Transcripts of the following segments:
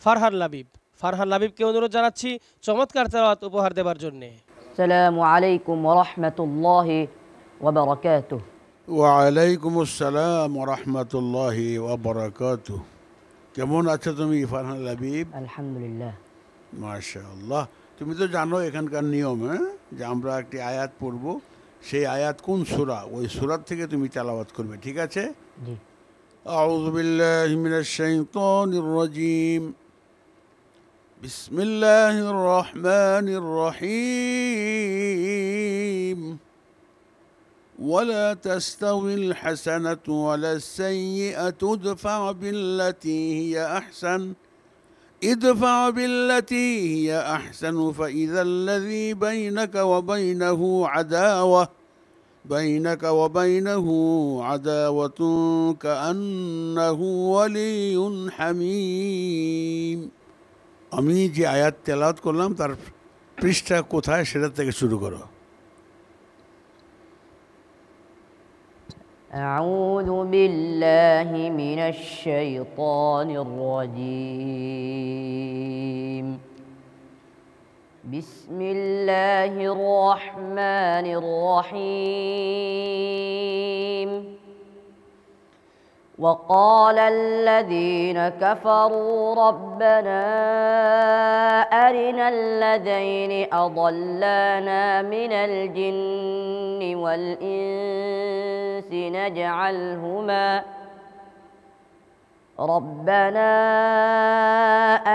ফারহান লাবিব। ফারহান লাবিবকে অনুরোধ জানাচ্ছি চমৎকার তেলাওয়াত উপহার দেবার জন্য। আসসালামু আলাইকুম ওয়া রাহমাতুল্লাহি ওয়া বারাকাতুহু। ওয়ালাইকুম আসসালাম রহমতুল্লাহি ওবরাকাতু। কেমন আছো তুমি ফারহান লাবিব? আলহামদুলিল্লাহ। মাশাআল্লাহ। তুমি তো জানো এখানকার নিয়ম, হ্যাঁ, যে আমরা একটি আয়াত পড়ব, সেই আয়াত কোন সূরা, ওই সূরার থেকে তুমি তেলাওয়াত করবে, ঠিক আছে? জি। আউযু বিল্লাহি মিনাশ শাইতানির রাজীম। বিসমিল্লাহির রহমানির রহিম। ولا تستوي الحسنة ولا السيئة ادفع بالتي هي أحسن فإذا الذي بينك وبينه عداوة كأنه ولي حميم। আমি যে আয়াত তেলাওয়াত করলাম তার পৃষ্ঠা কোথায় সেটা থেকে শুরু করো। أعوذ بالله من الشيطان الرجيم. بسم الله الرحمن الرحيم. وقال الذين كفروا ربنا أرنا الذين أضلانا من الجن والإنس نجعلهما ربنا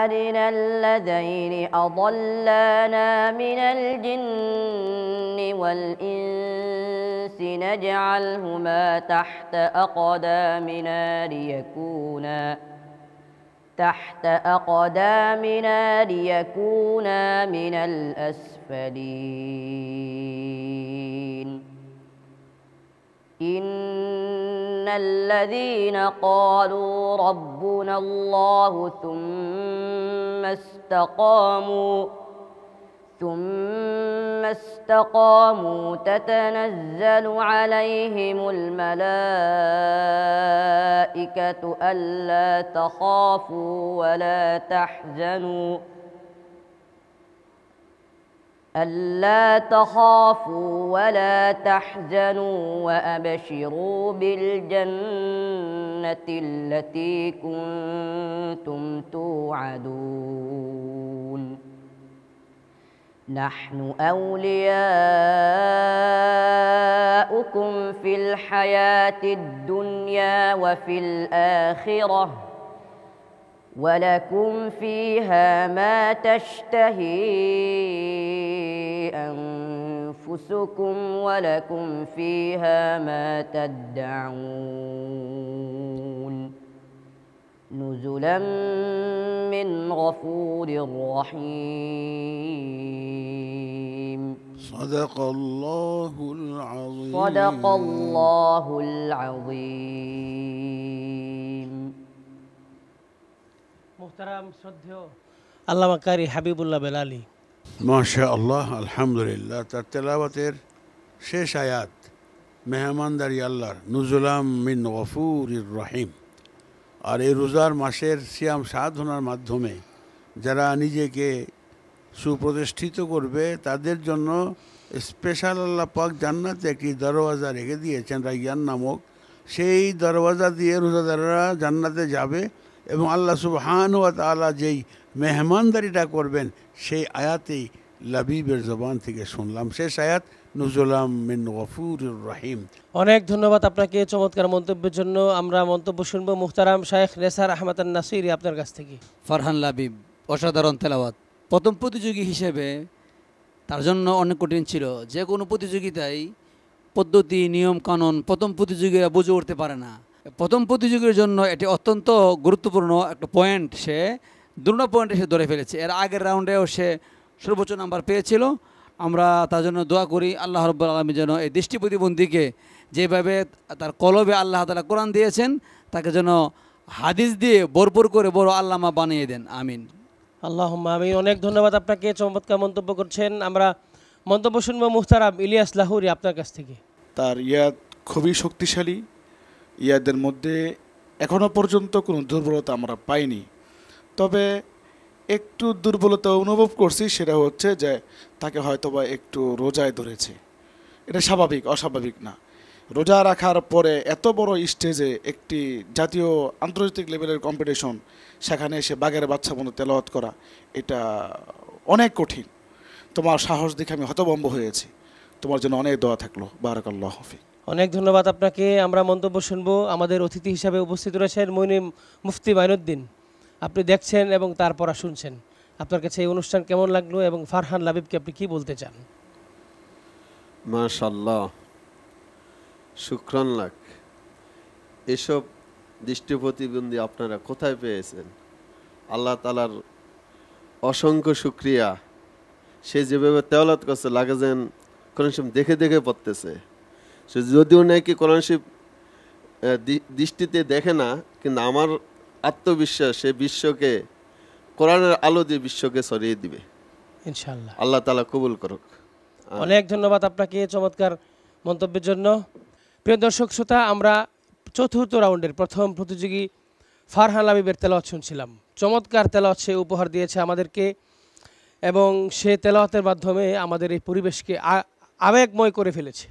أرنا الذين أضلانا من الجن والإنس نجعلهما تحت أقدامنا ليكونا من الأسفلين. إن الذين قالوا ربنا الله ثم استقاموا تتنزل عليهم الملائكة ألا تخافوا ولا تحزنوا وأبشروا بالجنة التي كنتم توعدون. نحن أولياؤكم في الحياة الدنيا وفي الآخرة ولكم فيها ما تشتهي أنفسكم ولكم فيها ما تدعون. نزلا من غفور رحيم. صدق الله العظيم. صدق الله العظيم. মুহতারাম শ্রদ্ধেয় আল্লামা কারি হাবিবুল্লাহ বেলালী, মাশাআল্লাহ, আলহামদুলিল্লাহ। তার তেলাওয়াতের শেষ আয়াত মেহমানদারি আল্লাহর, নুজুলাম মিন গফুরির রহিম। আর এই রোজার মাসের সিয়াম সাধনার মাধ্যমে যারা নিজেকে সুপ্রতিষ্ঠিত করবে তাদের জন্য স্পেশাল আল্লাহ পাক জান্নাতে একটি দরওয়াজা রেখে দিয়েছেন, রাইয়ান নামক। সেই দরওয়াজা দিয়ে রোজাদাররা জান্নাতে যাবে এবং আল্লাহ সুবহানাহু ওয়া তাআলা যেই মেহমানদারিটা করবেন সেই আয়াতেই লাবিবের জবান থেকে শুনলাম। শেষ আয়াত নুজুলাম মিন গফুরির রহিম। অনেক ধন্যবাদ আপনাকে চমৎকার মন্তব্যের জন্য। আমরা মন্তব্য শুনবো মুহতারাম শায়েখ নেসার আহমদ নাসিরি আপনার কাছ থেকে। ফারহান লাবিব অসাধারণ তেলাওয়াত। প্রথম প্রতিযোগী হিসেবে তার জন্য অনেক কঠিন ছিল। যে কোনো প্রতিযোগিতায় পদ্ধতি নিয়ম কানুন প্রথম প্রতিযোগীরা বুঝে উঠতে পারে না। প্রথম প্রতিযোগীর জন্য এটি অত্যন্ত গুরুত্বপূর্ণ একটা পয়েন্ট, সে দুটো পয়েন্টে সে ধরে ফেলেছে। এর আগের রাউন্ডেও সে সর্বোচ্চ নাম্বার পেয়েছিল। আমরা তার জন্য দোয়া করি আল্লাহ রাব্বুল আলামিন যেন এই দৃষ্টি প্রতিবন্ধীকে যেভাবে তার কলবে আল্লাহ তাআলা কোরআন দিয়েছেন তাকে যেন হাদিস দিয়ে ভরপুর করে বড় আল্লামা বানিয়ে দেন, আমিন। আল্লাহুম্মা আমিন। অনেক ধন্যবাদ আপনাকে, চমৎকার মন্তব্য করছেন। আমরা মন্তব্য শুনবো মুহতারাম ইলিয়াস লাহুরি আপনার কাছ থেকে। তার ইয়াদ খুবই শক্তিশালী। ইয়াদের মধ্যে এখনও পর্যন্ত কোনো দুর্বলতা আমরা পাইনি। তবে একটু দুর্বলতা অনুভব করছি, সেটা হচ্ছে যে তাকে হয়তোবা একটু রোজায় ধরেছে। এটা স্বাভাবিক, অস্বাভাবিক না। রোজা রাখার পরে এত বড় স্টেজে একটি জাতীয় আন্তর্জাতিক লেভেলের কম্পিটিশন, সেখানে এসে বাঘের বাচ্চা মতো তেলাওয়াত করা, এটা অনেক কঠিন। তোমার সাহস দেখে আমি হতভম্ব হয়েছি। তোমার জন্য অনেক দোয়া থাকলো। বারাকাল্লাহু ফিক। অনেক ধন্যবাদ আপনাকে। আমরা মন্তব্য শুনবো। আমাদের অতিথি হিসাবে উপস্থিত রয়েছেন মুফতি মাইনুদ্দিন। আপনি দেখছেন এবং তারপর শুনছেন, আপনার কাছে এই অনুষ্ঠান কেমন লাগলো এবং ফারহান লাবিবকে আপনি কি বলতে চান? মাশাল্লাহ, শুক্রান লাখ। এসব দৃষ্টি প্রতিবন্ধী আপনারা কোথায় পেয়েছেন? আল্লাহ তালার অসংখ্য শুক্রিয়া। সে যেভাবে তেলাওয়াত করছে লাগে যেন কোরআন শরীফ দেখে দেখে পড়তেছে। সে যদিও নাকি কোরআন শরীফ দৃষ্টিতে দেখে না, কিন্তু আমার আত্মবিশ্বাস সে বিশ্বকে কোরআনের আলো দিয়ে বিশ্বকে ছড়িয়ে দিবে ইনশাআল্লাহ। আল্লাহ তাআলা কবুল করুক। অনেক ধন্যবাদ আপনাকে চমৎকার মন্তব্যের জন্য। প্রিয় দর্শক শ্রোতা, আমরা চতুর্থ রাউন্ডের প্রথম প্রতিযোগী ফারহান লাবিবের তেলাওয়াত শুনছিলাম। চমৎকার তেলাওয়াত সে উপহার দিয়েছে আমাদেরকে এবং সে তেলাওয়াতের মাধ্যমে আমাদের এই পরিবেশকে আবেগময় করে ফেলেছে।